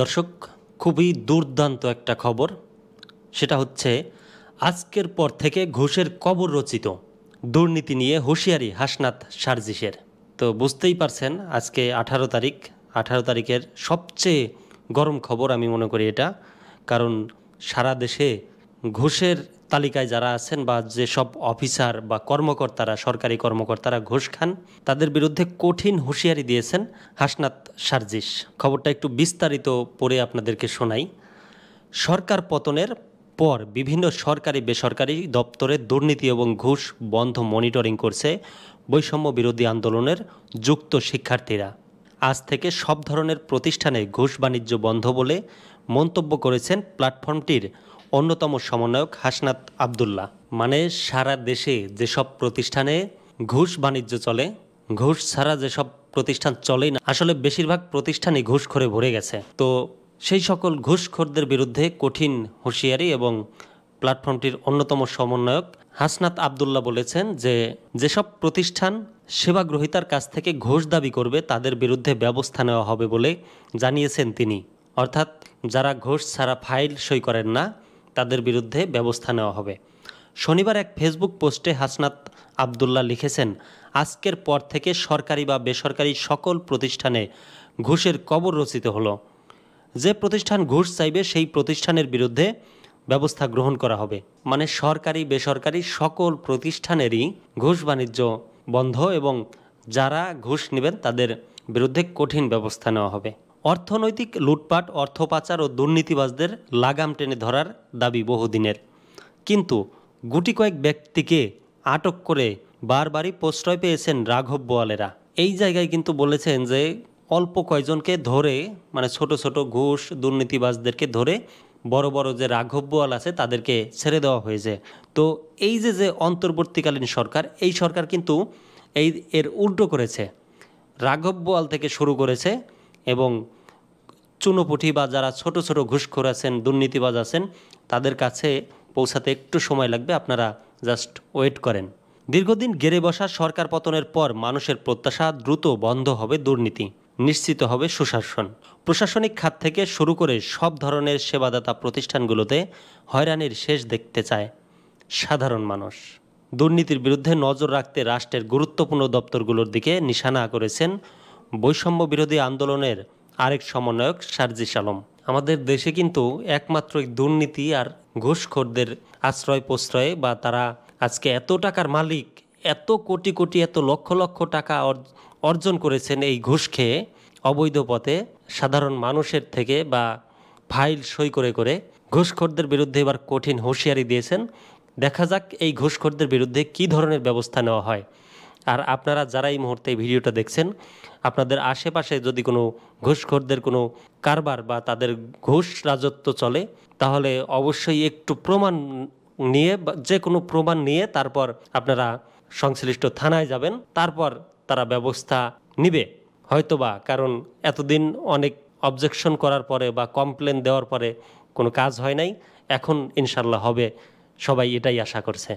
দর্শক, খুবই দুর্দান্ত একটা খবর। সেটা হচ্ছে আজকের পর থেকে ঘুষের কবর রচিত। দুর্নীতি নিয়ে হুঁশিয়ারি হাসনাত সার্জিসের। তো বুঝতেই পারছেন আজকে 18 তারিখ। 18 তারিখের সবচেয়ে গরম খবর আমি মনে করি এটা। কারণ সারা দেশে ঘুষের তালিকায় যারা আছেন বা যেসব অফিসার বা কর্মকর্তারা, সরকারি কর্মকর্তারা ঘুষ খান, তাদের বিরুদ্ধে কঠিন হুঁশিয়ারি দিয়েছেন হাসনাত সার্জিস। খবরটা একটু বিস্তারিত পড়ে আপনাদেরকে শোনাই। সরকার পতনের পর বিভিন্ন সরকারি বেসরকারি দপ্তরে দুর্নীতি এবং ঘুষ বন্ধ মনিটরিং করছে বৈষম্য বিরোধী আন্দোলনের যুক্ত শিক্ষার্থীরা। আজ থেকে সব ধরনের প্রতিষ্ঠানে ঘুষ বাণিজ্য বন্ধ বলে মন্তব্য করেছেন প্ল্যাটফর্মটির অন্যতম সমন্বয়ক হাসনাত আবদুল্লাহ। মানে সারা দেশে যেসব প্রতিষ্ঠানে ঘুষ বাণিজ্য চলে, ঘুষ ছাড়া যেসব প্রতিষ্ঠান চলেই না, আসলে বেশিরভাগ প্রতিষ্ঠানই ঘুষখোরে ভরে গেছে। তো সেই সকল ঘুষখোরদের বিরুদ্ধে কঠিন হুঁশিয়ারি এবং প্ল্যাটফর্মটির অন্যতম সমন্বয়ক হাসনাত আবদুল্লাহ বলেছেন যে যেসব প্রতিষ্ঠান সেবাগ্রহীতার কাছ থেকে ঘুষ দাবি করবে তাদের বিরুদ্ধে ব্যবস্থা নেওয়া হবে বলে জানিয়েছেন তিনি। অর্থাৎ যারা ঘুষ ছাড়া ফাইল সই করেন না তাদের বিরুদ্ধে ব্যবস্থা নেওয়া হবে। শনিবার এক ফেসবুক পোস্টে হাসনাত আবদুল্লাহ লিখেছেন, আজকের পর থেকে সরকারি বা বেসরকারি সকল প্রতিষ্ঠানে ঘুষের কবর রচিত হলো। যে প্রতিষ্ঠান ঘুষ চাইবে সেই প্রতিষ্ঠানের বিরুদ্ধে ব্যবস্থা গ্রহণ করা হবে। মানে সরকারি বেসরকারি সকল প্রতিষ্ঠানেরই ঘুষ বাণিজ্য বন্ধ এবং যারা ঘুষ নেবেন তাদের বিরুদ্ধে কঠিন ব্যবস্থা নেওয়া হবে। অর্থনৈতিক লুটপাট, অর্থ পাচার ও দুর্নীতিবাজদের লাগাম টেনে ধরার দাবি বহুদিনের। কিন্তু গুটি কয়েক ব্যক্তিকে আটক করে বারবারই প্রশ্রয় পেয়েছেন রাঘব বোয়ালেরা। এই জায়গায় কিন্তু বলেছেন যে অল্প কয়েকজনকে ধরে, মানে ছোট ছোট ঘুষ দুর্নীতিবাজদেরকে ধরে বড় বড় যে রাঘব বোয়াল আছে তাদেরকে ছেড়ে দেওয়া হয়েছে। তো এই যে অন্তর্বর্তীকালীন সরকার, এই সরকার কিন্তু এর উল্টো করেছে। রাঘব বোয়াল থেকে শুরু করেছে এবং চুনোপুঁটি বা যারা ছোট ছোট ঘুষখোর আছেন, দুর্নীতিবাজ আছেন, তাদের কাছে পৌঁছাতে একটু সময় লাগবে, আপনারা জাস্ট ওয়েট করেন। দীর্ঘদিন গেড়ে বসা সরকার পতনের পর মানুষের প্রত্যাশা দ্রুত বন্ধ হবে দুর্নীতি, নিশ্চিত হবে সুশাসন। প্রশাসনিক খাত থেকে শুরু করে সব ধরনের সেবাদাতা প্রতিষ্ঠানগুলোতে হয়রানির শেষ দেখতে চায় সাধারণ মানুষ। দুর্নীতির বিরুদ্ধে নজর রাখতে রাষ্ট্রের গুরুত্বপূর্ণ দপ্তরগুলোর দিকে নিশানা করেছেন বৈষম্য বিরোধী আন্দোলনের আরেক সমন্বয়ক সার্জিস আলম। আমাদের দেশে কিন্তু একমাত্র দুর্নীতি আর ঘুষখোরদের আশ্রয় প্রশ্রয়ে বা তারা আজকে এত টাকার মালিক, এত কোটি কোটি, এত লক্ষ লক্ষ টাকা অর্জন করেছেন এই ঘুষ খেয়ে অবৈধ পথে সাধারণ মানুষের থেকে বা ফাইল সই করে করে। ঘুষখোরদের বিরুদ্ধে এবার কঠিন হুঁশিয়ারি দিয়েছেন। দেখা যাক এই ঘুষখোরদের বিরুদ্ধে কী ধরনের ব্যবস্থা নেওয়া হয়। আর আপনারা যারা এই মুহূর্তে এই ভিডিওটা দেখছেন, আপনাদের আশেপাশে যদি কোনো ঘুষখোরদের কোনো কারবার বা তাদের ঘুষ রাজত্ব চলে, তাহলে অবশ্যই একটু প্রমাণ নিয়ে, যে কোনো প্রমাণ নিয়ে তারপর আপনারা সংশ্লিষ্ট থানায় যাবেন, তারপর তারা ব্যবস্থা নিবে হয়তোবা। কারণ এতদিন অনেক অবজেকশন করার পরে বা কমপ্লেন দেওয়ার পরে কোনো কাজ হয় নাই, এখন ইনশাল্লাহ হবে, সবাই এটাই আশা করছে।